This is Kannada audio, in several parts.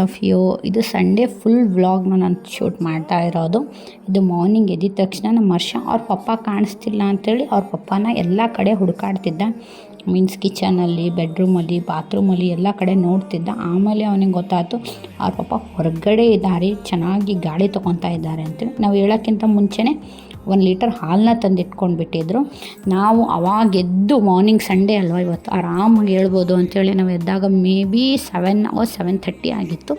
Of you. ಇದು ಸಂಡೇ ಫುಲ್ ವ್ಲಾಗ್ನ ನಾನು ಶೂಟ್ ಮಾಡ್ತಾ ಇರೋದು. ಇದು ಮಾರ್ನಿಂಗ್ ಎದ್ದಿದ ತಕ್ಷಣ ನಮ್ಮ ಹರ್ಷ ಅವ್ರ ಪಪ್ಪ ಕಾಣಿಸ್ತಿಲ್ಲ ಅಂಥೇಳಿ ಅವ್ರ ಪಪ್ಪನ ಎಲ್ಲ ಕಡೆ ಹುಡುಕಾಡ್ತಿದ್ದ. ಮೀನ್ಸ್ ಕಿಚನಲ್ಲಿ, ಬೆಡ್ರೂಮಲ್ಲಿ, ಬಾತ್ರೂಮಲ್ಲಿ ಎಲ್ಲ ಕಡೆ ನೋಡ್ತಿದ್ದ. ಆಮೇಲೆ ಅವನಿಗೆ ಗೊತ್ತಾಯ್ತು ಅವ್ರ ಪಪ್ಪ ಹೊರಗಡೆ ಇದ್ದಾರೆ, ಚೆನ್ನಾಗಿ ಗಾಳಿ ತೊಗೊತಾ ಇದ್ದಾರೆ ಅಂತೇಳಿ. ನಾವು ಹೇಳೋಕ್ಕಿಂತ ಮುಂಚೆನೇ 1 ಲೀಟರ್ ಹಾಲನ್ನ ತಂದಿಟ್ಕೊಂಡ್ಬಿಟ್ಟಿದ್ರು. ನಾವು ಅವಾಗ ಎದ್ದು, ಮಾರ್ನಿಂಗ್ ಸಂಡೇ ಅಲ್ವಾ ಇವತ್ತು, ಆರಾಮಾಗಿ ಹೇಳ್ಬೋದು ಅಂಥೇಳಿ ನಾವು ಎದ್ದಾಗ ಮೇ ಬಿ 7 or 7:30 ಆಗಿತ್ತು.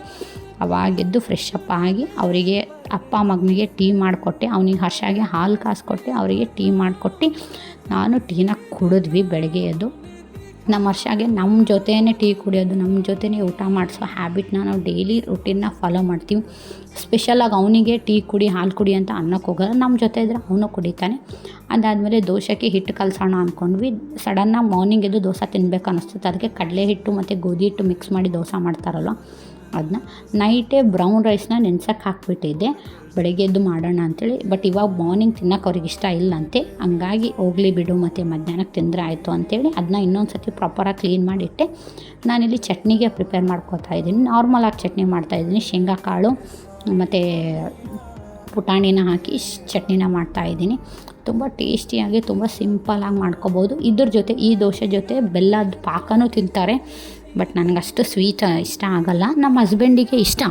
ಅವಾಗೆದ್ದು ಫ್ರೆಶ್ ಅಪ್ ಆಗಿ ಅವರಿಗೆ ಅಪ್ಪ ಮಗನಿಗೆ ಟೀ ಮಾಡಿಕೊಟ್ಟೆ. ಅವನಿಗೆ ಹರ್ಷಾಗೆ ಹಾಲು ಕಾಸಿಕೊಟ್ಟೆ, ಅವರಿಗೆ ಟೀ ಮಾಡಿಕೊಟ್ಟು ನಾನು ಟೀನ ಕುಡಿದ್ವಿ ಬೆಳಗ್ಗೆ ಎದ್ದು. ನಮ್ಮ ಹರ್ಷಾಗೆ ನಮ್ಮ ಜೊತೆಯೇ ಟೀ ಕುಡಿಯೋದು, ನಮ್ಮ ಜೊತೆಯೇ ಊಟ ಮಾಡಿಸೋ ಹ್ಯಾಬಿಟ್ನ ನಾವು ಡೈಲಿ ರುಟೀನ್ನ ಫಾಲೋ ಮಾಡ್ತೀವಿ. ಸ್ಪೆಷಲಾಗಿ ಅವನಿಗೆ ಟೀ ಕುಡಿ, ಹಾಲು ಕುಡಿ ಅಂತ ಅನ್ನೋಕ್ಕೆ ಹೋಗೋಲ್ಲ. ನಮ್ಮ ಜೊತೆ ಇದ್ದರೆ ಅವನು ಕುಡಿತಾನೆ. ಅದಾದಮೇಲೆ ದೋಸೆಗೆ ಹಿಟ್ಟು ಕಲಸೋಣ ಅಂದ್ಕೊಂಡ್ವಿ. ಸಡನ್ನಾಗಿ ಮಾರ್ನಿಂಗ್ ಎದ್ದು ದೋಸೆ ತಿನ್ಬೇಕು ಅನ್ನಿಸ್ತು. ಅದಕ್ಕೆ ಕಡಲೆ ಹಿಟ್ಟು ಮತ್ತು ಗೋಧಿ ಹಿಟ್ಟು ಮಿಕ್ಸ್ ಮಾಡಿ ದೋಸೆ ಮಾಡ್ತಾರಲ್ವ, ಅದನ್ನ ನೈಟೇ ಬ್ರೌನ್ ರೈಸ್ನ ನೆನ್ಸಕ್ಕೆ ಹಾಕ್ಬಿಟ್ಟಿದ್ದೆ ಬೆಳಗ್ಗೆ ಎದ್ದು ಮಾಡೋಣ ಅಂಥೇಳಿ. ಬಟ್ ಇವಾಗ ಮಾರ್ನಿಂಗ್ ತಿನ್ನೋಕೆ ಅವ್ರಿಗೆ ಇಷ್ಟ ಇಲ್ಲಂತೆ. ಹಂಗಾಗಿ ಹೋಗಲಿ ಬಿಡು, ಮತ್ತು ಮಧ್ಯಾಹ್ನಕ್ಕೆ ತಿಂದರೆ ಆಯಿತು ಅಂಥೇಳಿ ಅದನ್ನ ಇನ್ನೊಂದು ಸತಿ ಪ್ರಾಪರಾಗಿ ಕ್ಲೀನ್ ಮಾಡಿಟ್ಟೆ. ನಾನಿಲ್ಲಿ ಚಟ್ನಿಗೆ ಪ್ರಿಪೇರ್ ಮಾಡ್ಕೊತಾ ಇದ್ದೀನಿ. ನಾರ್ಮಲಾಗಿ ಚಟ್ನಿ ಮಾಡ್ತಾಯಿದ್ದೀನಿ. ಶೇಂಗಾ ಕಾಳು ಮತ್ತು ಪುಟಾಣಿನ ಹಾಕಿ ಚಟ್ನಿನ ಮಾಡ್ತಾಯಿದ್ದೀನಿ. ತುಂಬ ಟೇಸ್ಟಿಯಾಗಿ, ತುಂಬ ಸಿಂಪಲಾಗಿ ಮಾಡ್ಕೊಬೋದು. ಇದ್ರ ಜೊತೆ, ಈ ದೋಸೆ ಜೊತೆ ಬೆಲ್ಲದ ಪಾಕನೂ ತಿಂತಾರೆ. ಬಟ್ ನನಗಷ್ಟು ಸ್ವೀಟ್ ಇಷ್ಟ ಆಗೋಲ್ಲ. ನಮ್ಮ ಹಸ್ಬೆಂಡಿಗೆ ಇಷ್ಟ.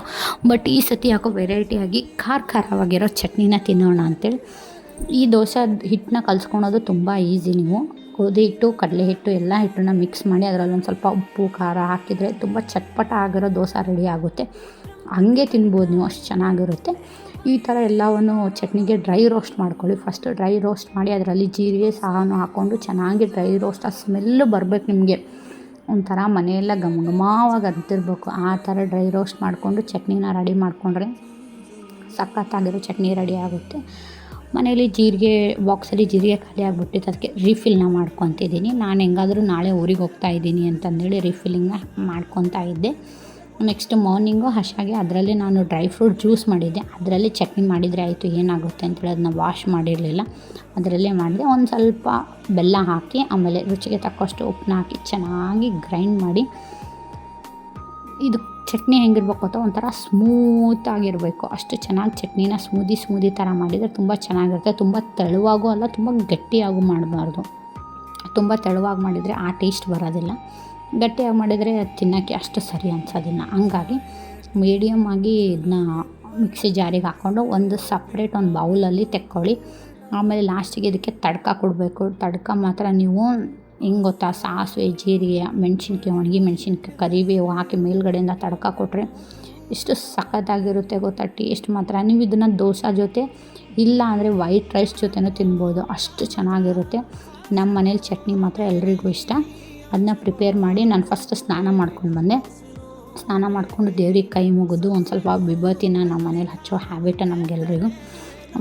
ಬಟ್ ಈ ಸತಿ ಯಾಕೋ ವೆರೈಟಿಯಾಗಿ ಖಾರವಾಗಿರೋ ಚಟ್ನಿನ ತಿನ್ನೋಣ ಅಂಥೇಳಿ. ಈ ದೋಸೆ ಹಿಟ್ಟನ್ನ ಕಲಿಸ್ಕೊಳೋದು ತುಂಬ ಈಸಿ. ನೀವು ಗೋಧಿ ಹಿಟ್ಟು, ಕಡಲೆ ಹಿಟ್ಟು ಎಲ್ಲ ಹಿಟ್ಟನ್ನ ಮಿಕ್ಸ್ ಮಾಡಿ ಅದರಲ್ಲಿ ಒಂದು ಸ್ವಲ್ಪ ಉಪ್ಪು ಖಾರ ಹಾಕಿದರೆ ತುಂಬ ಚಟ್ಪಟ ಆಗಿರೋ ದೋಸೆ ರೆಡಿ ಆಗುತ್ತೆ. ಹಂಗೆ ತಿನ್ಬೋದು ನೀವು, ಅಷ್ಟು ಚೆನ್ನಾಗಿರುತ್ತೆ. ಈ ಥರ ಎಲ್ಲವನ್ನು ಚಟ್ನಿಗೆ ಡ್ರೈ ರೋಸ್ಟ್ ಮಾಡ್ಕೊಳ್ಳಿ. ಫಸ್ಟು ಡ್ರೈ ರೋಸ್ಟ್ ಮಾಡಿ ಅದರಲ್ಲಿ ಜೀರಿಗೆ ಸಹನೂ ಹಾಕ್ಕೊಂಡು ಚೆನ್ನಾಗಿ ಡ್ರೈ ರೋಸ್ಟ್, ಆ ಸ್ಮೆಲ್ಲು ಬರಬೇಕು ನಿಮಗೆ. ಒಂಥರ ಮನೆಯೆಲ್ಲ ಘಮಘಮವಾಗಿ ಅಂತಿರ್ಬೇಕು. ಆ ಥರ ಡ್ರೈ ರೋಸ್ಟ್ ಮಾಡಿಕೊಂಡು ಚಟ್ನಿನ ರೆಡಿ ಮಾಡಿಕೊಂಡ್ರೆ ಸಖತ್ತಾಗಿರೋ ಚಟ್ನಿ ರೆಡಿ ಆಗುತ್ತೆ. ಮನೇಲಿ ಜೀರಿಗೆ ಬಾಕ್ಸಲ್ಲಿ ಜೀರಿಗೆ ಖಾಲಿ ಆಗಿಬಿಟ್ಟಿತ್ತು, ಅದಕ್ಕೆ ರೀಫಿಲ್ನ ಮಾಡ್ಕೊತಿದ್ದೀನಿ. ನಾನು ಹೆಂಗಾದರೂ ನಾಳೆ ಊರಿಗೆ ಹೋಗ್ತಾಯಿದ್ದೀನಿ ಅಂತಂದೇಳಿ ರೀಫಿಲ್ಲಿಂಗ್ನ ಮಾಡ್ಕೊತಾ ಇದ್ದೆ. ನೆಕ್ಸ್ಟ್ ಮಾರ್ನಿಂಗು ಹರ್ಷಾಗೆ ಅದರಲ್ಲಿ ನಾನು ಡ್ರೈ ಫ್ರೂಟ್ ಜ್ಯೂಸ್ ಮಾಡಿದ್ದೆ. ಅದರಲ್ಲಿ ಚಟ್ನಿ ಮಾಡಿದರೆ ಆಯಿತು, ಏನಾಗುತ್ತೆ ಅಂತೇಳಿ ಅದನ್ನ ವಾಶ್ ಮಾಡಿರಲಿಲ್ಲ, ಅದರಲ್ಲೇ ಮಾಡಿದೆ. ಒಂದು ಸ್ವಲ್ಪ ಬೆಲ್ಲ ಹಾಕಿ, ಆಮೇಲೆ ರುಚಿಗೆ ತಕ್ಕಷ್ಟು ಉಪ್ಪನ್ನ ಹಾಕಿ ಚೆನ್ನಾಗಿ ಗ್ರೈಂಡ್ ಮಾಡಿ. ಇದು ಚಟ್ನಿ ಹೆಂಗಿರ್ಬೇಕು ಅಂತ ಒಂಥರ ಸ್ಮೂತಾಗಿರಬೇಕು. ಅಷ್ಟು ಚೆನ್ನಾಗಿ ಚಟ್ನಿನ ಸ್ಮೂದಿ ಥರ ಮಾಡಿದರೆ ತುಂಬ ಚೆನ್ನಾಗಿರುತ್ತೆ. ತುಂಬ ತೆಳುವಾಗೂ ಅಲ್ಲ, ತುಂಬ ಗಟ್ಟಿಯಾಗೂ ಮಾಡಬಾರ್ದು. ತುಂಬ ತೆಳುವಾಗಿ ಮಾಡಿದರೆ ಆ ಟೇಸ್ಟ್ ಬರೋದಿಲ್ಲ. ಗಟ್ಟಿಯಾಗಿ ಮಾಡಿದರೆ ತಿನ್ನೋಕ್ಕೆ ಅಷ್ಟು ಸರಿ ಅನ್ಸೋದಿಲ್ಲ. ಹಂಗಾಗಿ ಮೀಡಿಯಮ್ ಆಗಿ ಇದನ್ನ ಮಿಕ್ಸಿ ಜಾರಿಗೆ ಹಾಕ್ಕೊಂಡು ಒಂದು ಸಪ್ರೇಟ್ ಒಂದು ಬೌಲಲ್ಲಿ ತೆಕ್ಕೊಳ್ಳಿ. ಆಮೇಲೆ ಲಾಸ್ಟಿಗೆ ಇದಕ್ಕೆ ತಡ್ಕ ಕೊಡಬೇಕು. ತಡ್ಕ ಮಾತ್ರ ನೀವು ಹೆಂಗೆ ಗೊತ್ತಾ, ಸಾಸಿವೆ, ಜೀರಿಗೆ, ಮೆಣಸಿನ್ಕಾಯಿ, ಒಣಗಿ ಮೆಣಸಿನ್ಕಾಯಿ, ಕರಿಬೇವು ಹಾಕಿ ಮೇಲ್ಗಡೆಯಿಂದ ತಡ್ಕ ಕೊಟ್ಟರೆ ಎಷ್ಟು ಸಖತ್ತಾಗಿರುತ್ತೆ ಗೊತ್ತಾ. ಟೇಸ್ಟ್ ಮಾತ್ರ ನೀವು ಇದನ್ನು ದೋಸೆ ಜೊತೆ, ಇಲ್ಲ ಅಂದರೆ ವೈಟ್ ರೈಸ್ ಜೊತೆನೂ ತಿನ್ಬೋದು, ಅಷ್ಟು ಚೆನ್ನಾಗಿರುತ್ತೆ. ನಮ್ಮ ಮನೇಲಿ ಚಟ್ನಿ ಮಾತ್ರ ಎಲ್ರಿಗೂ ಇಷ್ಟ. ಅದನ್ನ ಪ್ರಿಪೇರ್ ಮಾಡಿ ನಾನು ಫಸ್ಟ್ ಸ್ನಾನ ಮಾಡ್ಕೊಂಡು ಬಂದೆ. ಸ್ನಾನ ಮಾಡಿಕೊಂಡು ದೇವ್ರಿಗೆ ಕೈ ಮುಗಿದು ಒಂದು ಸ್ವಲ್ಪ ವಿಭೂತಿನ ನಮ್ಮ ಮನೇಲಿ ಹಚ್ಚೋ ಹ್ಯಾಬಿಟ್ ನಮಗೆಲ್ರಿಗೂ.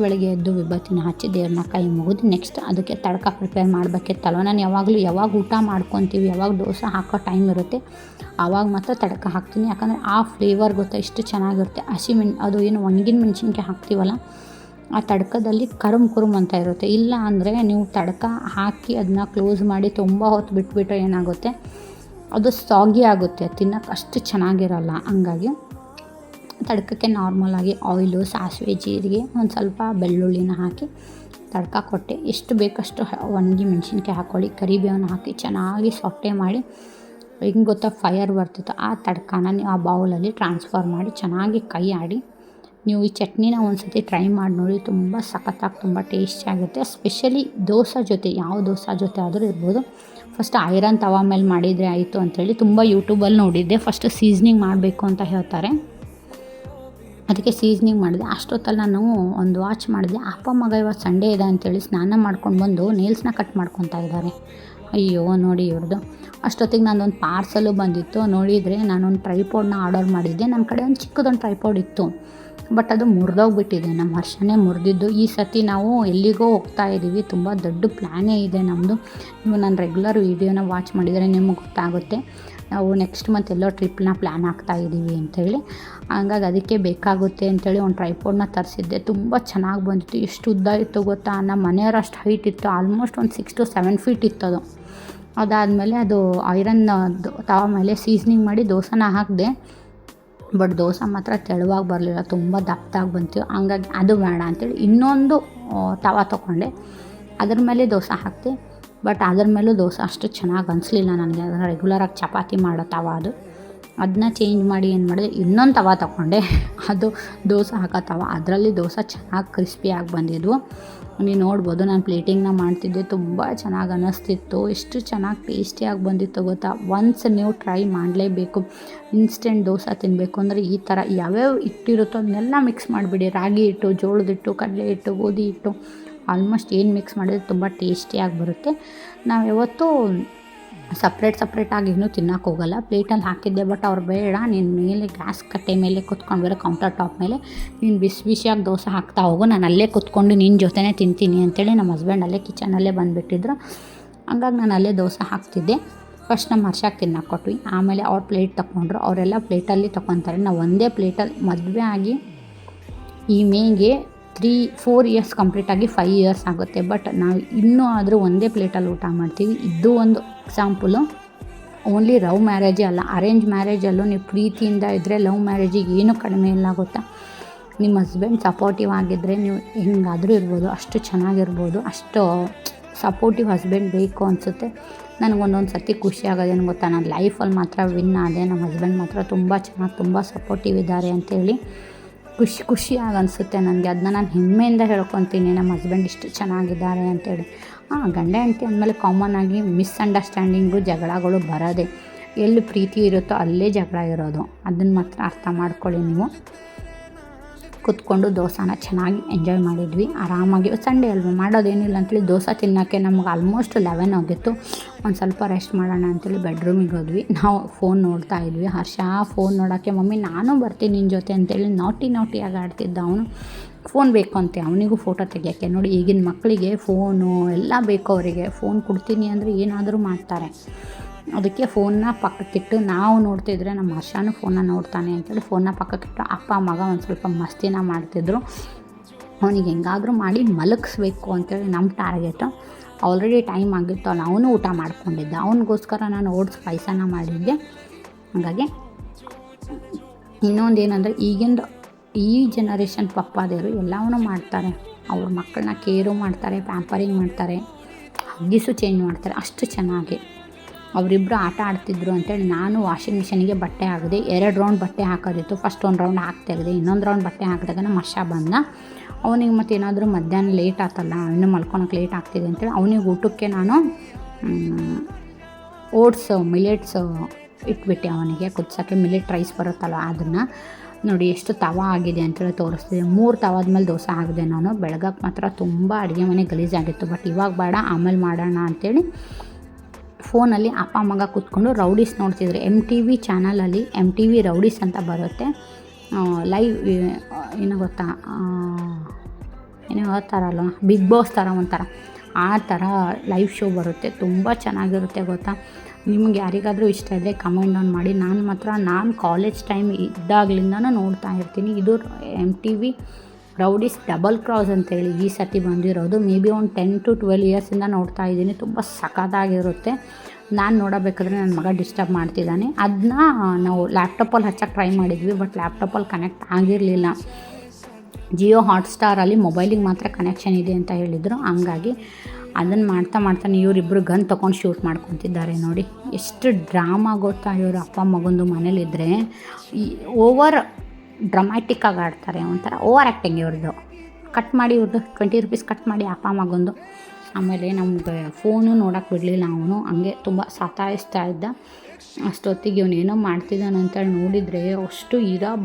ಬೆಳಗ್ಗೆ ಎದ್ದು ವಿಭೂತಿನ ಹಚ್ಚಿ ದೇವ್ರನ್ನ ಕೈ ಮುಗಿದು ನೆಕ್ಸ್ಟ್ ಅದಕ್ಕೆ ತಡ್ಕ ಪ್ರಿಪೇರ್ ಮಾಡಬೇಕಿತ್ತಲ್ವ. ನಾನು ಯಾವಾಗ ಊಟ ಮಾಡ್ಕೊತೀವಿ, ಯಾವಾಗ ದೋಸೆ ಹಾಕೋ ಟೈಮ್ ಇರುತ್ತೆ ಆವಾಗ ಮಾತ್ರ ತಡ್ಕ ಹಾಕ್ತೀನಿ. ಯಾಕಂದರೆ ಆ ಫ್ಲೇವರ್ ಗೊತ್ತಾ ಎಷ್ಟು ಚೆನ್ನಾಗಿರುತ್ತೆ. ಅದು ಏನು ಒಣಗಿನ ಮೆಣಸಿನ್ಕಾಯಿ ಹಾಕ್ತೀವಲ್ಲ, ಆ ತಡ್ಕದಲ್ಲಿ ಕುರುಮ್ ಅಂತ ಇರುತ್ತೆ. ಇಲ್ಲ ಅಂದರೆ ನೀವು ತಡ್ಕ ಹಾಕಿ ಅದನ್ನ ಕ್ಲೋಸ್ ಮಾಡಿ ತುಂಬ ಹೊತ್ತು ಬಿಟ್ಬಿಟ್ರೆ ಏನಾಗುತ್ತೆ, ಅದು ಸಾಗಿ ಆಗುತ್ತೆ, ತಿನ್ನೋಕ್ಕೆ ಅಷ್ಟು ಚೆನ್ನಾಗಿರಲ್ಲ. ಹಂಗಾಗಿ ತಡ್ಕಕ್ಕೆ ನಾರ್ಮಲಾಗಿ ಆಯಿಲು, ಸಾಸಿವೆ, ಜೀರಿಗೆ, ಒಂದು ಸ್ವಲ್ಪ ಬೆಳ್ಳುಳ್ಳಿನ ಹಾಕಿ ತಡ್ಕ ಕೊಟ್ಟೆ. ಎಷ್ಟು ಬೇಕಷ್ಟು ಒಣಗಿ ಮೆಣಸಿನ್ಕಾಯಿ ಹಾಕ್ಕೊಳ್ಳಿ, ಕರಿಬೇವನ್ನ ಹಾಕಿ ಚೆನ್ನಾಗಿ ಸೊಟ್ಟೆ ಮಾಡಿ, ಹೆಂಗೆ ಗೊತ್ತಾ ಫೈರ್ ಬರ್ತಿತ್ತು, ಆ ತಡ್ಕನ ನೀವು ಆ ಬೌಲಲ್ಲಿ ಟ್ರಾನ್ಸ್ಫರ್ ಮಾಡಿ ಚೆನ್ನಾಗಿ ಕೈ ಆಡಿ ನೀವು ಈ ಚಟ್ನಿನ ಒಂದು ಸತಿ ಟ್ರೈ ಮಾಡಿ ನೋಡಿ. ತುಂಬ ಸಖತ್ತಾಗಿ, ತುಂಬ ಟೇಸ್ಟಿಯಾಗುತ್ತೆ. ಸ್ಪೆಷಲಿ ದೋಸೆ ಜೊತೆ, ಯಾವ ದೋಸೆ ಜೊತೆ ಆದರೂ ಇರ್ಬೋದು. ಫಸ್ಟ್ ಐರನ್ ತವಾ ಮೇಲೆ ಮಾಡಿದರೆ ಆಯಿತು ಅಂಥೇಳಿ ತುಂಬ ಯೂಟ್ಯೂಬಲ್ಲಿ ನೋಡಿದ್ದೆ. ಫಸ್ಟು ಸೀಸ್ನಿಂಗ್ ಮಾಡಬೇಕು ಅಂತ ಹೇಳ್ತಾರೆ, ಅದಕ್ಕೆ ಸೀಸ್ನಿಂಗ್ ಮಾಡಿದೆ. ಅಷ್ಟೊತ್ತಲ್ಲಿ ನಾನು ಒಂದು ವಾಚ್ ಮಾಡಿದೆ. ಅಪ್ಪ ಮಗ ಇವತ್ತು ಸಂಡೇ ಇದೆ ಅಂಥೇಳಿ ಸ್ನಾನ ಮಾಡ್ಕೊಂಡು ಬಂದು ನೇಲ್ಸ್ನ ಕಟ್ ಮಾಡ್ಕೊತಾ ಇದ್ದಾರೆ. ಅಯ್ಯೋ ನೋಡಿ ಇವ್ರದ್ದು. ಅಷ್ಟೊತ್ತಿಗೆ ನಾನೊಂದು ಪಾರ್ಸಲು ಬಂದಿತ್ತು. ನೋಡಿದರೆ ನಾನೊಂದು ಟ್ರೈಪಾಡ್ನ ಆರ್ಡರ್ ಮಾಡಿದ್ದೆ. ನನ್ನ ಕಡೆ ಒಂದು ಚಿಕ್ಕದೊಂದು ಟ್ರೈಪಾಡ್ ಇತ್ತು, ಬಟ್ ಅದು ಮುರಿದೋಗ್ಬಿಟ್ಟಿದೆ. ನಮ್ಮ ಹರ್ಷನೇ ಮುರಿದಿದ್ದು. ಈ ಸತಿ ನಾವು ಎಲ್ಲಿಗೋ ಹೋಗ್ತಾ ಇದ್ದೀವಿ, ತುಂಬ ದೊಡ್ಡ ಪ್ಲ್ಯಾನೇ ಇದೆ ನಮ್ಮದು. ನೀವು ನಾನು ರೆಗ್ಯುಲರ್ ವೀಡಿಯೋನ ವಾಚ್ ಮಾಡಿದರೆ ನಿಮಗೆ ಗೊತ್ತಾಗುತ್ತೆ. ನಾವು ನೆಕ್ಸ್ಟ್ ಮಂತ್ ಎಲ್ಲೋ ಟ್ರಿಪ್ನ ಪ್ಲ್ಯಾನ್ ಆಗ್ತಾಯಿದ್ದೀವಿ ಅಂಥೇಳಿ. ಹಂಗಾಗಿ ಅದಕ್ಕೆ ಬೇಕಾಗುತ್ತೆ ಅಂಥೇಳಿ ಒಂದು ಟ್ರೈಪಾಡ್ನ ತರಿಸಿದ್ದೆ. ತುಂಬ ಚೆನ್ನಾಗಿ ಬಂದಿತ್ತು. ಎಷ್ಟು ಉದ್ದ ಇತ್ತು ಗೊತ್ತಾ, ನಮ್ಮ ಮನೆಯವ್ರು ಅಷ್ಟು ಹೈಟ್ ಇತ್ತು. ಆಲ್ಮೋಸ್ಟ್ ಒಂದು 6 to 7 feet ಇತ್ತದು. ಅದಾದಮೇಲೆ ಅದು ಐರನ್ ತವಾ ಮೇಲೆ ಸೀಸ್ನಿಂಗ್ ಮಾಡಿ ದೋಸೆನ ಹಾಕಿದೆ. ಬಟ್ ದೋಸೆ ಮಾತ್ರ ತೆಳುವಾಗಿ ಬರಲಿಲ್ಲ, ತುಂಬ ದಪ್ಪದಾಗಿ ಬಂತು. ಹಂಗಾಗಿ ಅದು ಬೇಡ ಅಂಥೇಳಿ ಇನ್ನೊಂದು ತವ ತೊಗೊಂಡೆ, ಅದ್ರ ಮೇಲೆ ದೋಸೆ ಹಾಕ್ತೆ. ಬಟ್ ಅದ್ರ ಮೇಲೂ ದೋಸೆ ಅಷ್ಟು ಚೆನ್ನಾಗಿ ಅನಿಸ್ಲಿಲ್ಲ ನನಗೆ. ಅದನ್ನು ರೆಗ್ಯುಲರಾಗಿ ಚಪಾತಿ ಮಾಡೋ ತವ ಅದು, ಅದನ್ನ ಚೇಂಜ್ ಮಾಡಿ ಏನು ಮಾಡಿದೆ, ಇನ್ನೊಂದು ತವ ತೊಗೊಂಡೆ. ಅದು ದೋಸೆ ಹಾಕೋ ತವ. ಅದರಲ್ಲಿ ದೋಸೆ ಚೆನ್ನಾಗಿ ಕ್ರಿಸ್ಪಿಯಾಗಿ ಬಂದಿದ್ವು. ನೀವು ನೋಡ್ಬೋದು, ನಾನು ಪ್ಲೇಟಿಂಗ್ನ ಮಾಡ್ತಿದ್ದೆ, ತುಂಬ ಚೆನ್ನಾಗಿ ಅನ್ನಿಸ್ತಿತ್ತು. ಎಷ್ಟು ಚೆನ್ನಾಗಿ ಟೇಸ್ಟಿಯಾಗಿ ಬಂದಿತ್ತು ಗೊತ್ತಾ. ಒನ್ಸ್ ನೀವು ಟ್ರೈ ಮಾಡಲೇಬೇಕು. ಇನ್ಸ್ಟೆಂಟ್ ದೋಸೆ ತಿನ್ನಬೇಕು ಅಂದರೆ ಈ ಥರ ಯಾವ್ಯಾವ ಹಿಟ್ಟಿರುತ್ತೋ ಅದನ್ನೆಲ್ಲ ಮಿಕ್ಸ್ ಮಾಡಿಬಿಡಿ. ರಾಗಿ ಹಿಟ್ಟು, ಜೋಳದ ಹಿಟ್ಟು, ಕಡಲೆ ಹಿಟ್ಟು, ಗೋಧಿ ಹಿಟ್ಟು, ಆಲ್ಮೋಸ್ಟ್ ಏನು ಮಿಕ್ಸ್ ಮಾಡಿದ್ರೆ ತುಂಬ ಟೇಸ್ಟಿಯಾಗಿ ಬರುತ್ತೆ. ನಾವು ಯಾವತ್ತೂ ಸಪ್ರೇಟಾಗಿ ಏನೂ ತಿನ್ನೋಕೆ ಹೋಗಲ್ಲ. ಪ್ಲೇಟಲ್ಲಿ ಹಾಕಿದ್ದೆ, ಬಟ್ ಅವ್ರು ಬೇಡ, ನೀನು ಮೇಲೆ ಗ್ಯಾಸ್ ಕಟ್ಟೆ ಮೇಲೆ ಕೂತ್ಕೊಂಡು ಬೇರೆ ಕೌಂಟರ್ ಟಾಪ್ ಮೇಲೆ ನೀನು ಬಿಸಿಯಾಗಿ ದೋಸೆ ಹಾಕ್ತಾ ಹೋಗು, ನಾನು ಅಲ್ಲೇ ಕೂತ್ಕೊಂಡು ನಿನ್ನ ಜೊತೆನೇ ತಿಂತೀನಿ ಅಂತೇಳಿ ನಮ್ಮ ಹಸ್ಬೆಂಡ್ ಅಲ್ಲೇ ಕಿಚನಲ್ಲೇ ಬಂದುಬಿಟ್ಟಿದ್ರು. ಹಂಗಾಗಿ ನಾನು ಅಲ್ಲೇ ದೋಸೆ ಹಾಕ್ತಿದ್ದೆ. ಫಸ್ಟ್ ನಮ್ಮ ಹರ್ಷಾಗೆ ತಿನ್ನೋಕೆ ಕೊಟ್ವಿ, ಆಮೇಲೆ ಅವ್ರು ಪ್ಲೇಟ್ ತೊಗೊಂಡ್ರು. ಅವರೆಲ್ಲ ಪ್ಲೇಟಲ್ಲಿ ತೊಗೊತಾರೆ. ನಾವು ಒಂದೇ ಪ್ಲೇಟಲ್ಲಿ ಮದುವೆ ಆಗಿ ಈ ಮೇಗೆ 3-4 ಇಯರ್ಸ್ ಕಂಪ್ಲೀಟಾಗಿ 5 ಇಯರ್ಸ್ ಆಗುತ್ತೆ. ಬಟ್ ನಾವು ಇನ್ನೂ ಆದರೂ ಒಂದೇ ಪ್ಲೇಟಲ್ಲಿ ಊಟ ಮಾಡ್ತೀವಿ. ಇದು ಒಂದು ಎಕ್ಸಾಂಪಲು. ಓನ್ಲಿ ಲವ್ ಮ್ಯಾರೇಜೇ ಅಲ್ಲ, ಅರೇಂಜ್ ಮ್ಯಾರೇಜಲ್ಲೂ ನೀವು ಪ್ರೀತಿಯಿಂದ ಇದ್ದರೆ ಲವ್ ಮ್ಯಾರೇಜಿಗೆ ಏನೂ ಕಡಿಮೆ ಇಲ್ಲ ಗೊತ್ತಾ. ನಿಮ್ಮ ಹಸ್ಬೆಂಡ್ ಸಪೋರ್ಟಿವ್ ಆಗಿದ್ದರೆ ನೀವು ಹೆಂಗಾದರೂ ಇರ್ಬೋದು, ಅಷ್ಟು ಚೆನ್ನಾಗಿರ್ಬೋದು. ಅಷ್ಟು ಸಪೋರ್ಟಿವ್ ಹಸ್ಬೆಂಡ್ ಬೇಕು ಅನಿಸುತ್ತೆ. ನನಗೊಂದೊಂದು ಸರ್ತಿ ಖುಷಿ ಆಗೋದೇನು ಗೊತ್ತಾ, ನಾನು ಲೈಫಲ್ಲಿ ಮಾತ್ರ ವಿನ್ ಆದೆ. ನಮ್ಮ ಹಸ್ಬೆಂಡ್ ಮಾತ್ರ ತುಂಬ ಚೆನ್ನಾಗಿ, ತುಂಬ ಸಪೋರ್ಟಿವ್ ಇದ್ದಾರೆ ಅಂತೇಳಿ ಖುಷಿಯಾಗಿ ಅನಿಸುತ್ತೆ ನನಗೆ. ಅದನ್ನ ನಾನು ಹೆಮ್ಮೆಯಿಂದ ಹೇಳ್ಕೊತೀನಿ, ನಮ್ಮ ಹಸ್ಬೆಂಡ್ ಇಷ್ಟು ಚೆನ್ನಾಗಿದ್ದಾರೆ ಅಂತೇಳಿ. ಗಂಡ ಹೆಂಡತಿ ಅಂದಮೇಲೆ ಕಾಮನ್ ಆಗಿ ಮಿಸ್ಅಂಡರ್ಸ್ಟ್ಯಾಂಡಿಂಗು, ಜಗಳಗಳು ಬರೋದೆ. ಎಲ್ಲಿ ಪ್ರೀತಿ ಇರುತ್ತೋ ಅಲ್ಲೇ ಜಗಳ ಇರೋದು. ಅದನ್ನು ಮಾತ್ರ ಅರ್ಥ ಮಾಡ್ಕೊಳ್ಳಿ ನೀವು. ಕೂತ್ಕೊಂಡು ದೋಸೆನ ಚೆನ್ನಾಗಿ ಎಂಜಾಯ್ ಮಾಡಿದ್ವಿ ಆರಾಮಾಗಿ. ಸಂಡೇ ಅಲ್ವಾ, ಮಾಡೋದೇನಿಲ್ಲ ಅಂತೇಳಿ ದೋಸೆ ತಿನ್ನೋಕ್ಕೆ ನಮ್ಗೆ ಆಲ್ಮೋಸ್ಟ್ 11 ಆಗಿತ್ತು. ಒಂದು ಸ್ವಲ್ಪ ರೆಸ್ಟ್ ಮಾಡೋಣ ಅಂತೇಳಿ ಬೆಡ್ರೂಮಿಗೆ ಹೋದ್ವಿ. ನಾವು ಫೋನ್ ನೋಡ್ತಾ ಇದ್ವಿ. ಹರ್ಷ ಫೋನ್ ನೋಡೋಕ್ಕೆ, ಮಮ್ಮಿ ನಾನು ಬರ್ತೀನಿ ನಿನ್ನ ಜೊತೆ ಅಂತೇಳಿ ನಾಟಿಯಾಗಿ ಆಡ್ತಿದ್ದ. ಅವನು ಫೋನ್ ಬೇಕು ಅಂತೆ ಅವನಿಗೂ ಫೋಟೋ ತೆಗಿಯೋಕ್ಕೆ. ನೋಡಿ, ಈಗಿನ ಮಕ್ಕಳಿಗೆ ಫೋನು ಎಲ್ಲ ಬೇಕು. ಅವರಿಗೆ ಫೋನ್ ಕೊಡ್ತೀನಿ ಅಂದರೆ ಏನಾದರೂ ಮಾಡ್ತಾರೆ. ಅದಕ್ಕೆ ಫೋನ್ನ ಪಕ್ಕಕ್ಕಿಟ್ಟು ನಾವು ನೋಡ್ತಿದ್ರೆ ನಮ್ಮ ಹರ್ಷನೂ ಫೋನ್ನ ನೋಡ್ತಾನೆ ಅಂತೇಳಿ ಫೋನ್ನ ಪಕ್ಕಕ್ಕಿಟ್ಟು ಅಪ್ಪ ಮಗ ಒಂದು ಸ್ವಲ್ಪ ಮಸ್ತಿನ ಮಾಡ್ತಿದ್ರು. ಅವನಿಗೆ ಹೆಂಗಾದರೂ ಮಾಡಿ ಮಲಗಿಸ್ಬೇಕು ಅಂತೇಳಿ ನಮ್ಮ ಟಾರ್ಗೆಟು. ಆಲ್ರೆಡಿ ಟೈಮ್ ಆಗಿತ್ತು, ಅವನು ಊಟ ಮಾಡ್ಕೊಂಡಿದ್ದ. ಅವನಿಗೋಸ್ಕರ ನಾನು ಓಟ್ಸ್ ಪಾಯಸನ ಮಾಡಿದ್ದೆ. ಹಾಗಾಗಿ ಇನ್ನೊಂದು ಏನಂದರೆ, ಈ ಜನರೇಷನ್ ಪಪ್ಪಾದೇವರು ಎಲ್ಲವನ್ನೂ ಮಾಡ್ತಾರೆ. ಅವ್ರ ಮಕ್ಕಳನ್ನ ಕೇರು ಮಾಡ್ತಾರೆ, ಪ್ಯಾಂಪರಿಂಗ್ ಮಾಡ್ತಾರೆ, ಹಗ್ಗಿಸು ಚೇಂಜ್ ಮಾಡ್ತಾರೆ. ಅಷ್ಟು ಚೆನ್ನಾಗಿ ಅವರಿಬ್ಬರು ಆಟ ಆಡ್ತಿದ್ರು ಅಂತೇಳಿ ನಾನು ವಾಷಿಂಗ್ ಮಿಷಿನಿಗೆ ಬಟ್ಟೆ ಹಾಕಿದೆ. 2 ರೌಂಡ್ ಬಟ್ಟೆ ಹಾಕೋದಿತ್ತು. First 1 round ಹಾಕ್ತಾಯಿದ್ದೆ. ಇನ್ನೊಂದು ರೌಂಡ್ ಬಟ್ಟೆ ಹಾಕಿದಾಗ ನಮ್ಮ ಹರ್ಷ ಬಂದ. ಅವನಿಗೆ ಮತ್ತು ಏನಾದರೂ ಮಧ್ಯಾಹ್ನ ಲೇಟ್ ಆತಲ್ಲ, ಇನ್ನೂ ಮಲ್ಕೊಳಕ್ಕೆ ಲೇಟ್ ಆಗ್ತಿದೆ ಅಂತೇಳಿ ಅವನಿಗೆ ಊಟಕ್ಕೆ ನಾನು ಮಿಲೆಟ್ಸ್ ಇಟ್ಬಿಟ್ಟೆ. ಅವನಿಗೆ ಕುದಿಸೋಕ್ಕೆ ಮಿಲೆಟ್ ರೈಸ್ ಬರುತ್ತಲ್ಲ, ಅದನ್ನು ನೋಡಿ ಎಷ್ಟು ತವ ಆಗಿದೆ ಅಂತೇಳಿ ತೋರಿಸ್ತಿದೆ. 3 ತವಾದ ಮೇಲೆ ದೋಸೆ ಹಾಕಿದೆ ನಾನು. ಬೆಳಗ್ಗೆ ಮಾತ್ರ ತುಂಬ ಅಡುಗೆ ಮನೆ ಗಲೀಜಾಗಿತ್ತು. ಬಟ್ ಇವಾಗ ಬೇಡ, ಆಮೇಲೆ ಮಾಡೋಣ ಅಂಥೇಳಿ ಫೋನಲ್ಲಿ ಅಪ್ಪ ಮಗ ಕೂತ್ಕೊಂಡು ರೌಡೀಸ್ ನೋಡ್ತಿದ್ರು. MTV ಚಾನಲಲ್ಲಿ MTV ರೌಡೀಸ್ ಅಂತ ಬರುತ್ತೆ. ಲೈವ್ ಏನೋ ಗೊತ್ತಾ, ಏನೋ ಹೇಳ್ತಾರಲ್ವ, ಬಿಗ್ ಬಾಸ್ ಥರ ಒಂಥರ ಆ ಥರ ಲೈವ್ ಶೋ ಬರುತ್ತೆ. ತುಂಬ ಚೆನ್ನಾಗಿರುತ್ತೆ ಗೊತ್ತಾ. ನಿಮ್ಗೆ ಯಾರಿಗಾದರೂ ಇಷ್ಟ ಇದ್ದರೆ ಕಮೆಂಟ್ ಡೌನ್ ಮಾಡಿ. ನಾನು ಕಾಲೇಜ್ ಟೈಮ್ ಇದ್ದಾಗಲಿಂದನೂ ನೋಡ್ತಾ ಇರ್ತೀನಿ. ಇದು MTV ರೌಡೀಸ್ ಡಬಲ್ ಕ್ರಾಸ್ ಅಂತೇಳಿ ಈ ಸತಿ ಬಂದಿರೋದು. ಮೇ ಬಿ ಒಂದು 10 to 12 ಇಯರ್ಸಿಂದ ನೋಡ್ತಾ ಇದ್ದೀನಿ. ತುಂಬ ಸಖತ್ತಾಗಿರುತ್ತೆ. ನಾನು ನೋಡಬೇಕಾದ್ರೆ ನನ್ನ ಮಗ ಡಿಸ್ಟರ್ಬ್ ಮಾಡ್ತಿದ್ದಾನೆ. ಅದನ್ನ ನಾವು ಲ್ಯಾಪ್ಟಾಪಲ್ಲಿ ಹಚ್ಚಕ್ಕೆ ಟ್ರೈ ಮಾಡಿದ್ವಿ, ಬಟ್ ಲ್ಯಾಪ್ಟಾಪಲ್ಲಿ ಕನೆಕ್ಟ್ ಆಗಿರಲಿಲ್ಲ. ಜಿಯೋ ಹಾಟ್ಸ್ಟಾರಲ್ಲಿ ಮೊಬೈಲಿಗೆ ಮಾತ್ರ ಕನೆಕ್ಷನ್ ಇದೆ ಅಂತ ಹೇಳಿದರು. ಹಂಗಾಗಿ ಅದನ್ನು ಮಾಡ್ತಾನೆ ಇವರಿಬ್ಬರು ಗನ್ ತೊಗೊಂಡು ಶೂಟ್ ಮಾಡ್ಕೊತಿದ್ದಾರೆ. ನೋಡಿ ಎಷ್ಟು ಡ್ರಾಮಾ ಗೊತ್ತಾ. ಇವರು ಅಪ್ಪ ಮಗಂದು ಮನೇಲಿದ್ದರೆ ಓವರ್ ಡ್ರಮ್ಯಾಟಿಕ್ಕಾಗಿ ಆಡ್ತಾರೆ. ಒಂಥರ ಓವರ್ ಆ್ಯಕ್ಟಿಂಗ್ ಇವ್ರದ್ದು. ಕಟ್ ಮಾಡಿ ಇವ್ರದ್ದು 20 ರೂಪೀಸ್ ಕಟ್ ಮಾಡಿ ಅಪ್ಪ ಮಗಂದು. ಆಮೇಲೆ ನಮಗೆ ಫೋನು ನೋಡೋಕ್ಕೆ ಬಿಡಲಿಲ್ಲ. ಅವನು ಹಂಗೆ ತುಂಬ ಸತಾಯಿಸ್ತಾ ಇದ್ದ. ಅಷ್ಟೊತ್ತಿಗೆ ಇವನೇನೋ ಮಾಡ್ತಿದ್ದಾನೆ ಅಂತೇಳಿ ನೋಡಿದರೆ ಅಷ್ಟು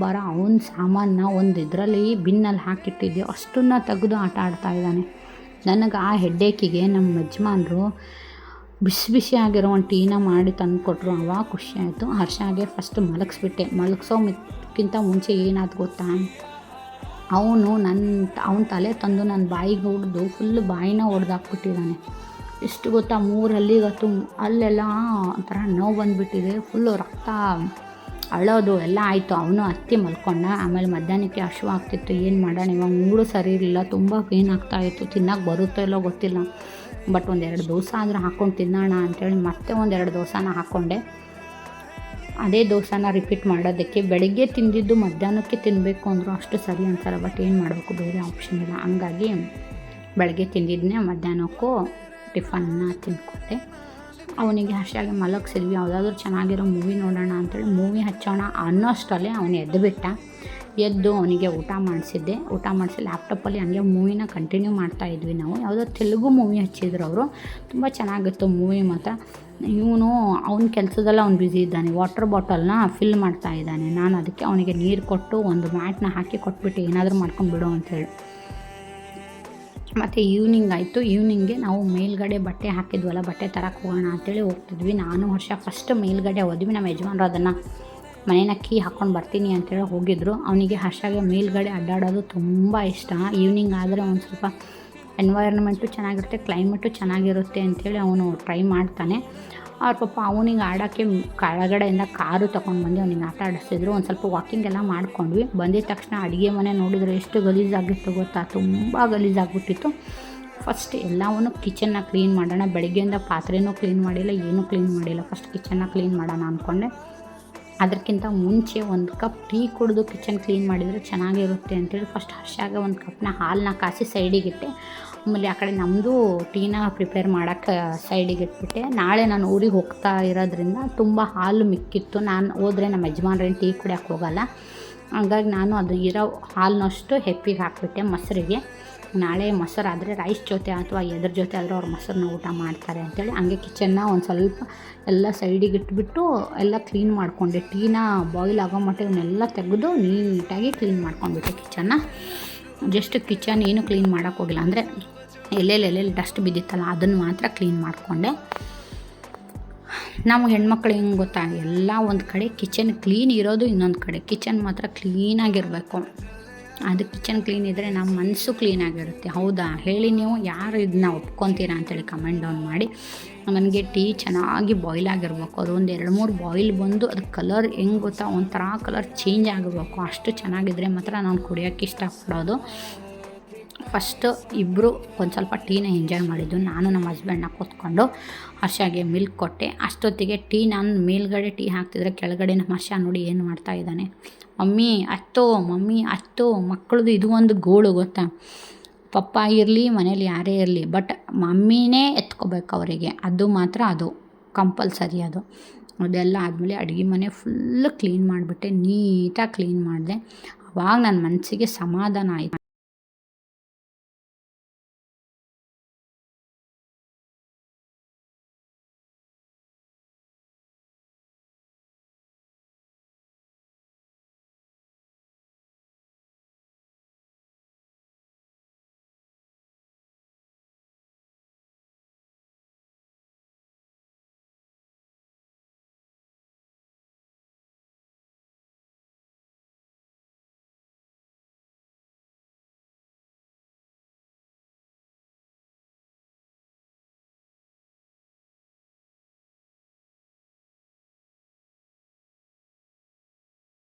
ಬರ ಅವನ ಸಾಮಾನನ್ನ ಒಂದು ಇದರಲ್ಲಿ ಬಿನ್ನಲ್ಲಿ ಹಾಕಿಟ್ಟಿದ್ದೆ, ಅಷ್ಟನ್ನು ತೆಗೆದು ಆಟ ಆಡ್ತಾಯಿದ್ದಾನೆ. ನನಗೆ ಆ ಹೆಡ್ಡೇಕಿಗೆ ನಮ್ಮ ಯಜಮಾನ್ರು ಬಿಸಿ ಆಗಿರೋ ಒಂದು ಟೀನ ಮಾಡಿ ತಂದು ಕೊಟ್ಟರು. ಅವಾಗ ಖುಷಿ ಆಯಿತು. ಹರ್ಷಾಗೆ ಫಸ್ಟ್ ಮಲಗಿಸ್ಬಿಟ್ಟೆ. ಮಲಗಿಸೋಕ್ಕಿಂತ ಮುಂಚೆ ಏನಾಯ್ತು ಗೊತ್ತಾ, ಅವನ ತಲೆ ತಂದು ನನ್ನ ಬಾಯಿಗೆ ಹೊಡೆದು ಫುಲ್ಲು ಬಾಯಿನ ಹೊಡೆದಾಕ್ಬಿಟ್ಟಿದ್ದಾನೆ. ಎಷ್ಟು ಗೊತ್ತಾ, 3 ಹಲ್ಲಿಗತ್ತು ಅಲ್ಲೆಲ್ಲ ಒಂಥರ ನೋವು ಬಂದುಬಿಟ್ಟಿದೆ. ಫುಲ್ಲು ರಕ್ತ ಅಳೋದು ಎಲ್ಲ ಆಯಿತು. ಅವನು ಹತ್ತಿ ಮಲ್ಕೊಂಡ. ಆಮೇಲೆ ಮಧ್ಯಾಹ್ನಕ್ಕೆ ಹಸಿವು ಆಗ್ತಿತ್ತು. ಏನು ಮಾಡೋಣ, ಇವಾಗ ಮೂಡು ಸರಿ ಇರಲಿಲ್ಲ, ತುಂಬ ಪೇನ್ ಆಗ್ತಾಯಿತ್ತು. ತಿನ್ನೋಕ್ಕೆ ಬರುತ್ತೋ ಇಲ್ಲೋ ಗೊತ್ತಿಲ್ಲ. ಬಟ್ 1-2 ದೋಸೆ ಆದರೂ ಹಾಕ್ಕೊಂಡು ತಿನ್ನೋಣ ಅಂಥೇಳಿ ಮತ್ತೆ 1-2 ದೋಸೆನ ಹಾಕ್ಕೊಂಡೆ. ಅದೇ ದೋಸೆನ ರಿಪೀಟ್ ಮಾಡೋದಕ್ಕೆ ಬೆಳಗ್ಗೆ ತಿಂದಿದ್ದು ಮಧ್ಯಾಹ್ನಕ್ಕೆ ತಿನ್ನಬೇಕು ಅಂದರೂ ಅಷ್ಟು ಸರಿ ಅಂತಾರೆ. ಬಟ್ ಏನು ಮಾಡಬೇಕು, ಬೇರೆ ಆಪ್ಷನ್ ಇಲ್ಲ. ಹಂಗಾಗಿ ಬೆಳಗ್ಗೆ ತಿಂದಿದ್ದನ್ನೇ ಮಧ್ಯಾಹ್ನಕ್ಕೂ ಟಿಫನ್ನ ತಿಂದ್ಕೊಟ್ಟೆ. ಅವನಿಗೆ ಹರ್ಷಾಗೆ ಮಲಗಿಸಿದ್ವಿ. ಯಾವುದಾದ್ರೂ ಚೆನ್ನಾಗಿರೋ ಮೂವಿ ನೋಡೋಣ ಅಂಥೇಳಿ ಮೂವಿ ಹಚ್ಚೋಣ ಅನ್ನೋಷ್ಟರಲ್ಲೇ ಅವನು ಎದ್ದು ಅವನಿಗೆ ಊಟ ಮಾಡಿಸಿದ್ದೆ. ಊಟ ಮಾಡಿಸಿ ಲ್ಯಾಪ್ಟಾಪಲ್ಲಿ ಹಂಗೆ ಮೂವಿನ ಕಂಟಿನ್ಯೂ ಮಾಡ್ತಾಯಿದ್ವಿ ನಾವು. ಯಾವುದೋ ತೆಲುಗು ಮೂವಿ ಹಚ್ಚಿದ್ರು ಅವರು. ತುಂಬ ಚೆನ್ನಾಗಿತ್ತು ಮೂವಿ ಮಾತ್ರ. ಇವನು ಅವ್ನ ಕೆಲಸದಲ್ಲ ಅವ್ನು ಬ್ಯುಸಿ ಇದ್ದಾನೆ. ವಾಟರ್ ಬಾಟಲ್ನ ಫಿಲ್ ಮಾಡ್ತಾ ಇದ್ದಾನೆ. ನಾನು ಅದಕ್ಕೆ ಅವನಿಗೆ ನೀರು ಕೊಟ್ಟು ಒಂದು ಮ್ಯಾಟ್ನ ಹಾಕಿ ಕೊಟ್ಬಿಟ್ಟು ಏನಾದರೂ ಮಾಡ್ಕೊಂಡ್ಬಿಡು ಅಂಥೇಳಿ. ಮತ್ತು ಈವ್ನಿಂಗ್ ಆಯಿತು. ಈವ್ನಿಂಗ್ಗೆ ನಾವು ಮೇಲ್ಗಡೆ ಬಟ್ಟೆ ಹಾಕಿದ್ವಲ್ಲ, ಬಟ್ಟೆ ತರಕ್ಕೆ ಹೋಗೋಣ ಅಂಥೇಳಿ ಹೋಗ್ತಿದ್ವಿ. ನಾನು ವರ್ಷ ಫಸ್ಟ್ ಮೇಲ್ಗಡೆ ಹೋದ್ವಿ. ನಮ್ಮ ಯಜಮಾನ್ರು ಅದನ್ನು ಮನೇನ ಕೀ ಹಾಕ್ಕೊಂಡು ಬರ್ತೀನಿ ಅಂತೇಳಿ ಹೋಗಿದ್ರು. ಅವನಿಗೆ ಹರ್ಷಾಗೆ ಮೇಲ್ಗಡೆ ಅಡ್ಡಾಡೋದು ತುಂಬ ಇಷ್ಟ. ಈವ್ನಿಂಗ್ ಆದರೆ ಒಂದು ಸ್ವಲ್ಪ ಎನ್ವೈರ್ನ್ಮೆಂಟು ಚೆನ್ನಾಗಿರುತ್ತೆ, ಕ್ಲೈಮೇಟು ಚೆನ್ನಾಗಿರುತ್ತೆ ಅಂಥೇಳಿ ಅವನು ಟ್ರೈ ಮಾಡ್ತಾನೆ. ಅವ್ರ ಪಾಪ ಅವನಿಗೆ ಆಡೋಕ್ಕೆ ಕೆಳಗಡೆಯಿಂದ ಕಾರು ತೊಗೊಂಡು ಬಂದು ಅವನಿಗೆ ಆಟ ಆಡಿಸಿದ್ರು. ಒಂದು ಸ್ವಲ್ಪ ವಾಕಿಂಗ್ ಎಲ್ಲ ಮಾಡ್ಕೊಂಡ್ವಿ. ಬಂದಿದ್ದ ತಕ್ಷಣ ಅಡುಗೆ ಮನೆ ನೋಡಿದರೆ ಎಷ್ಟು ಗಲೀಜಾಗಿತ್ತು ಗೊತ್ತಾ, ತುಂಬ ಗಲೀಜಾಗ್ಬಿಟ್ಟಿತ್ತು. ಫಸ್ಟ್ ಎಲ್ಲವನ್ನೂ ಕಿಚನ್ನ ಕ್ಲೀನ್ ಮಾಡೋಣ. ಬೆಳಗ್ಗೆಯಿಂದ ಪಾತ್ರೆನೂ ಕ್ಲೀನ್ ಮಾಡಿಲ್ಲ, ಏನೂ ಕ್ಲೀನ್ ಮಾಡಿಲ್ಲ. ಫಸ್ಟ್ ಕಿಚನ್ನ ಕ್ಲೀನ್ ಮಾಡೋಣ ಅಂದ್ಕೊಂಡೆ. ಅದಕ್ಕಿಂತ ಮುಂಚೆ ಒಂದು ಕಪ್ ಟೀ ಕುಡಿದು ಕಿಚನ್ ಕ್ಲೀನ್ ಮಾಡಿದರೆ ಚೆನ್ನಾಗಿರುತ್ತೆ ಅಂತೇಳಿ ಫಸ್ಟ್ ಹರ್ಷಾಗೆ ಒಂದು ಕಪ್ನ ಹಾಲನ್ನ ಕಾಸಿ ಸೈಡಿಗಿಟ್ಟೆ. ಆಮೇಲೆ ಆ ಕಡೆ ನಮ್ಮದು ಟೀನ ಪ್ರಿಪೇರ್ ಮಾಡೋಕ್ಕೆ ಸೈಡಿಗೆ ನಾಳೆ ನಾನು ಊರಿಗೆ ಹೋಗ್ತಾ ಇರೋದ್ರಿಂದ ತುಂಬ ಹಾಲು ಮಿಕ್ಕಿತ್ತು. ನಾನು ಹೋದರೆ ನಮ್ಮ ಯಜಮಾನ್ರೇನು ಟೀ ಕುಡಿಯೋಕ್ಕೆ ಹೋಗಲ್ಲ. ಹಾಗಾಗಿ ನಾನು ಅದು ಇರೋ ಹಾಲನ್ನಷ್ಟು ಹೆಪ್ಪಿಗೆ ಹಾಕಿಬಿಟ್ಟೆ ಮೊಸರಿಗೆ. ನಾಳೆ ಮೊಸರಾದರೆ ರೈಸ್ ಜೊತೆ ಅಥವಾ ಎದ್ರ ಜೊತೆ ಆದರೂ ಅವ್ರು ಮೊಸರನ್ನ ಊಟ ಮಾಡ್ತಾರೆ ಅಂತೇಳಿ ಹಂಗೆ ಕಿಚನ್ನ ಒಂದು ಸ್ವಲ್ಪ ಎಲ್ಲ ಸೈಡಿಗೆ ಇಟ್ಬಿಟ್ಟು ಎಲ್ಲ ಕ್ಲೀನ್ ಮಾಡಿಕೊಂಡೆ. ಟೀನ ಬಾಯ್ಲ್ ಆಗೋ ಮಟ್ಟ ಇವನ್ನೆಲ್ಲ ತೆಗೆದು ನೀಟಾಗಿ ಕ್ಲೀನ್ ಮಾಡ್ಕೊಂಡ್ಬಿಟ್ಟೆ ಕಿಚನ್ನ. ಜಸ್ಟ್ ಕಿಚನ್ ಏನು ಕ್ಲೀನ್ ಮಾಡೋಕ್ಕೆ ಹೋಗಿಲ್ಲ, ಅಂದರೆ ಎಲ್ಲೆಲ್ಲಿ ಡಸ್ಟ್ ಬಿದ್ದಿತ್ತಲ್ಲ ಅದನ್ನು ಮಾತ್ರ ಕ್ಲೀನ್ ಮಾಡಿಕೊಂಡೆ. ನಾವು ಹೆಣ್ಮಕ್ಳು ಹೆಂಗೆ ಗೊತ್ತಾ, ಎಲ್ಲ ಒಂದು ಕಡೆ ಕಿಚನ್ ಕ್ಲೀನ್ ಇರೋದು, ಇನ್ನೊಂದು ಕಡೆ ಕಿಚನ್ ಮಾತ್ರ ಕ್ಲೀನಾಗಿರಬೇಕು. ಅದು ಕಿಚನ್ ಕ್ಲೀನ್ ಇದ್ದರೆ ನಮ್ಮ ಮನಸ್ಸು ಕ್ಲೀನಾಗಿರುತ್ತೆ. ಹೌದಾ ಹೇಳಿ, ನೀವು ಯಾರು ಇದನ್ನ ಒಪ್ಕೊತೀರಾ ಅಂತೇಳಿ ಕಮೆಂಟ್ ಡೌನ್ ಮಾಡಿ. ನನಗೆ ಟೀ ಚೆನ್ನಾಗಿ ಬಾಯ್ಲ್ ಆಗಿರ್ಬೇಕು. ಅದು ಒಂದು 2-3 ಬಾಯ್ಲ್ ಬಂದು ಅದು ಕಲರ್ ಹೆಂಗೆ ಗೊತ್ತಾ, ಒಂಥರ ಕಲರ್ ಚೇಂಜ್ ಆಗಿರ್ಬೇಕು. ಅಷ್ಟು ಚೆನ್ನಾಗಿದ್ದರೆ ಮಾತ್ರ ನಾನು ಕುಡಿಯೋಕ್ಕೆ ಇಷ್ಟಪಡೋದು. ಫಸ್ಟು ಇಬ್ಬರು ಒಂದು ಸ್ವಲ್ಪ ಟೀನ ಎಂಜಾಯ್ ಮಾಡಿದ್ದು. ನಾನು ನಮ್ಮ ಹಸ್ಬೆಂಡ್ನ ಕೂತ್ಕೊಂಡು ಹರ್ಷಾಗೆ ಮಿಲ್ಕ್ ಕೊಟ್ಟೆ. ಅಷ್ಟೊತ್ತಿಗೆ ಟೀ ನಾನು ಮೇಲ್ಗಡೆ ಟೀ ಹಾಕ್ತಿದ್ರೆ ಕೆಳಗಡೆ ನಮ್ಮ ಹರ್ಷ ನೋಡಿ ಏನು ಮಾಡ್ತಾ ಇದ್ದಾನೆ. ಮಮ್ಮಿ ಅತ್ತೋ ಮಕ್ಕಳದು ಇದು ಒಂದು ಗೋಳು ಗೊತ್ತಾ. ಪಪ್ಪ ಇರಲಿ ಮನೇಲಿ ಯಾರೇ ಇರಲಿ, ಬಟ್ ಮಮ್ಮಿನೇ ಎತ್ಕೋಬೇಕು ಅವರಿಗೆ. ಅದು ಮಾತ್ರ ಅದು ಕಂಪಲ್ಸರಿ. ಅದೆಲ್ಲ ಆದಮೇಲೆ ಅಡುಗೆ ಮನೆ ಫುಲ್ಲು ಕ್ಲೀನ್ ಮಾಡಿಬಿಟ್ಟೆ. ನೀಟಾಗಿ ಕ್ಲೀನ್ ಮಾಡಿದೆ. ಅವಾಗ ನನ್ನ ಮನಸ್ಸಿಗೆ ಸಮಾಧಾನ ಆಯಿತು.